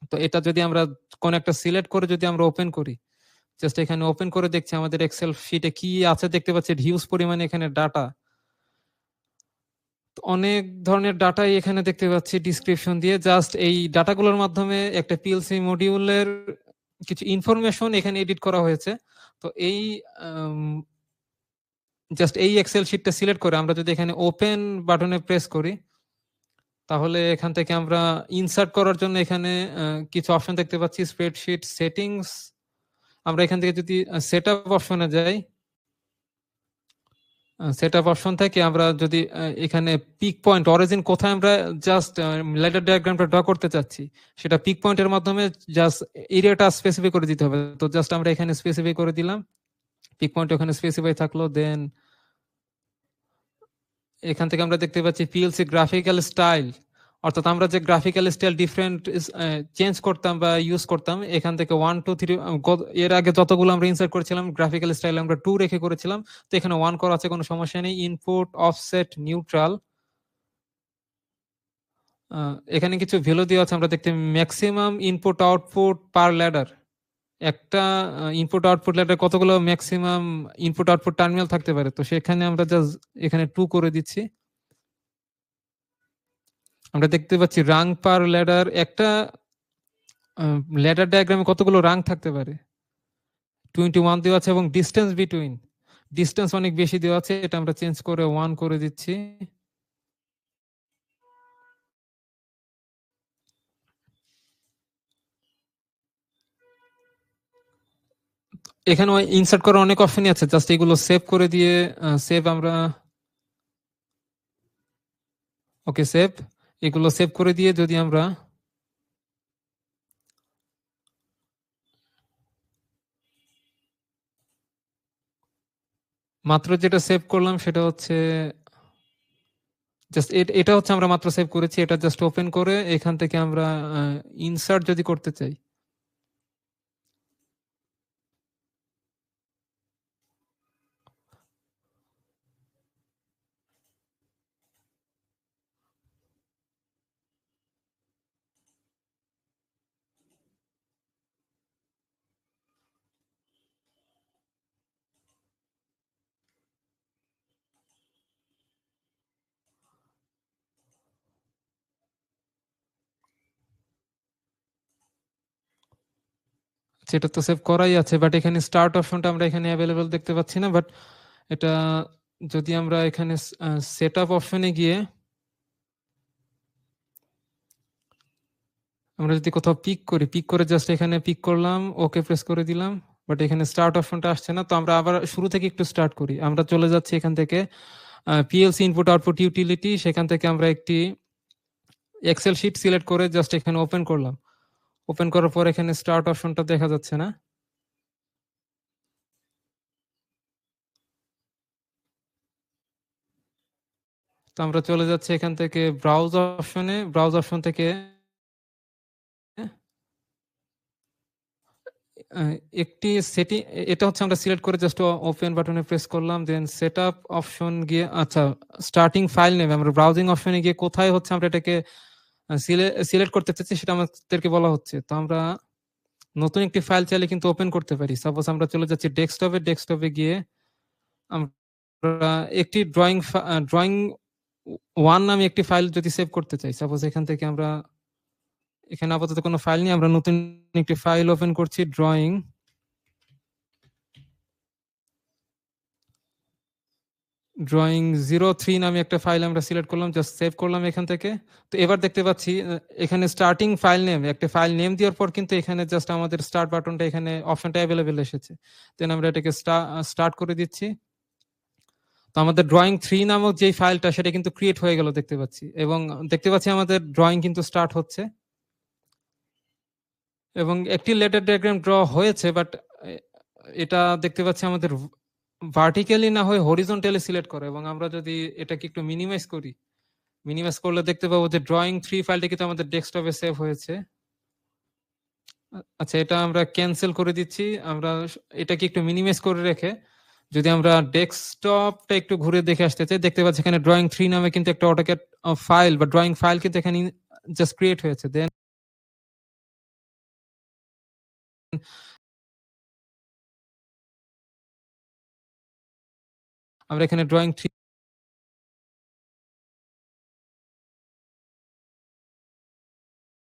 তো এটা যদি আমরা কোন একটা সিলেক্ট করে যদি আমরা ওপেন করি, জাস্ট এখানে ওপেন করে দেখছি আমাদের এক্সেল শিটে কি আছে, দেখতে পাচ্ছি হিউজ পরিমাণে এখানে ডাটা, অনেক ধরনের ডাটাই এখানে দেখতে পাচ্ছি ডিসক্রিপশন দিয়ে। জাস্ট এই ডাটাগুলোর মাধ্যমে একটা পিএলসি মডিউলের কিছু ইনফরমেশন এখানে এডিট করা হয়েছে। তো এই জাস্ট এই এক্সেল শিটটা সিলেক্ট করে আমরা যদি এখানে ওপেন বাটনে প্রেস করি, তাহলে এখান থেকে আমরা ইনসার্ট করার জন্য এখানে কিছু অপশন দেখতে পাচ্ছি, স্প্রেডশিট সেটিংস। আমরা এখান থেকে যদি সেটআপ অপশনে যাই, সেটআপ অপশন থেকে আমরা যদি এখানে পিক পয়েন্ট অরিজিন কোথায় আমরা জাস্ট ল্যাডার ডায়াগ্রামটা ড্র করতে চাচ্ছি, সেটা পিক পয়েন্টের মাধ্যমে জাস্ট এরিয়াটা স্পেসিফাই করে দিতে হবে। তো জাস্ট আমরা এখানে স্পেসিফাই করে দিলাম, পিক পয়েন্ট ওখানে স্পেসিফাই থাকলো। দেন এখান থেকে আমরা দেখতে পাচ্ছি পিএলসি গ্রাফিক্যাল স্টাইল, অর্থাৎ আমরা যে গ্রাফিক্যাল স্টাইল ডিফারেন্ট চেঞ্জ করতাম বা ইউজ করতাম, এখান থেকে 1 2 3 এর আগে যতগুলো আমরা ইনসার্ট করেছিলাম গ্রাফিক্যাল স্টাইল আমরা 2 রেখে করেছিলাম। তো এখানে 1 করা আছে, কোনো সমস্যা নেই। ইনপুট অফসেট নিউট্রাল, এখানে কিছু ভ্যালু দেওয়া আছে আমরা দেখতে, ম্যাক্সিমাম ইনপুট আউটপুট পার ল্যাডার। একটা ইনপুট আউটপুট ল্যাডার কতগুলো ম্যাক্সিমাম ইনপুট আউটপুট টার্মিনাল থাকতে পারে, তো সেখানে আমরা জাস্ট এখানে 2 করে দিচ্ছি। আমরা দেখতে পাচ্ছি রাং পার ল্যাডার, একটা ল্যাডার ডায়াগ্রামে কতগুলো রাং থাকতে পারে, 21 দেওয়া আছে। এবং ডিস্টেন্স বিটুইন, ডিস্টেন্স অনেক বেশি দেওয়া আছে, এটা আমরা চেঞ্জ করে 1 করে দিচ্ছি। এখানে ইনসার্ট করার অনেক অপশনই আছে, জাস্ট এগুলো সেভ করে দিয়ে সেভ আমরা, ওকে সেভ, এগুলো সেভ করে দিয়ে যদি আমরা মাত্র যেটা সেভ করলাম সেটা হচ্ছে জাস্ট এটা হচ্ছে আমরা মাত্র সেভ করেছি, এটা জাস্ট ওপেন করে এখান থেকে আমরা ইনসার্ট যদি করতে চাই, সেটা তো সেভ করাই আছে, বাট এখানে স্টার্ট অপশনটা আমরা এখানে অ্যাভেলেবল দেখতে পাচ্ছি না। বাট এটা যদি আমরা এখানে সেট আপ অপশনে গিয়ে আমরা যদি কোথাও পিক করি, পিক করে জাস্ট এখানে পিক করলাম, ওকে প্রেস করে দিলাম, বাট এখানে স্টার্ট অপশনটা আসছে না। তো আমরা আবার শুরু থেকে একটু স্টার্ট করি। আমরা চলে যাচ্ছি এখান থেকে পিএলসি ইনপুট আউটপুট ইউটিলিটি, সেখান থেকে আমরা একটি এক্সেল শিট সিলেক্ট করে জাস্ট এখানে ওপেন করলাম। ওপেন করার পর এখানে স্টার্ট অপশনটা দেখা যাচ্ছে না, তো আমরা চলে যাচ্ছি এখান থেকে ব্রাউজ অপশনে। ব্রাউজ অপশন থেকে আ একটি এটা হচ্ছে আমরা সিলেক্ট করে জাস্ট ওপেন বাটনে প্রেস করলাম। দেন সেটআপ অপশন গিয়ে আচ্ছা স্টার্টিং ফাইল নেম আমরা ব্রাউজিং অপশনে গিয়ে কোথায় হচ্ছে আমরা এটাকে সিলেক্ট করতে চাচ্ছি সেটা আমাদেরকে বলা হচ্ছে। তো আমরা নতুন একটি ফাইল চাইলে কিন্তু ওপেন করতে পারি। সাপোজ আমরা চলে যাচ্ছি ডেস্কটপে। ডেস্কটপে গিয়ে আমরা একটি ড্রয়িং 1 নামে একটি ফাইল যদি সেভ করতে চাই। সাপোজ এখান থেকে আমরা এখানে আপাতত কোনো ফাইল নেই। আমরা নতুন একটি ফাইল ওপেন করছি ড্রয়িং 03 নামে একটা ফাইল আমরা সিলেক্ট করলাম, জাস্ট সেভ করলাম এখান থেকে। তো এবার দেখতে পাচ্ছি এখানে স্টার্টিং ফাইল নেম একটা ফাইল নেম দেওয়ার পর কিন্তু এখানে জাস্ট আমাদের স্টার্ট বাটনটা এখানে অপশনটা অ্যাভেলেবেল এসেছে। দেন আমরা এটাকে স্টার্ট করে দিচ্ছি। তো আমাদের ড্রয়িং 3 নামক যেই ফাইলটা সেটা কিন্তু ক্রিয়েট হয়ে গেল দেখতে পাচ্ছি, এবং দেখতে পাচ্ছি আমাদের ড্রয়িং কিন্তু স্টার্ট হচ্ছে এবং একটি লেটার ডায়াগ্রাম ড্র হয়েছে, বাট এটা দেখতে পাচ্ছি আমাদের ভার্টিক্যালি না হয়ে হরিজন্টালি সিলেক্ট করে। এবং আমরা যদি এটাকে একটু মিনিমাইজ করলে দেখতে পাবো যে ড্রয়িং 3 ফাইলটা কিন্তু আমাদের ডেস্কটপে সেভ হয়েছে। আচ্ছা, এটা আমরা ক্যান্সেল করে দিচ্ছি। আমরা এটাকে একটু মিনিমাইজ করে রেখে যদি আমরা ডেস্কটপটা একটু ঘুরে দেখে আসতে চাই, দেখতে পাচ্ছি এখানে ড্রয়িং 3 নামে কিন্তু একটা অটোক্যাড ফাইল বা ড্রয়িং ফাইল কিন্তু এখানে জাস্ট ক্রিয়েট হয়েছে। দেন আমরা এখানে ড্রয়িং 3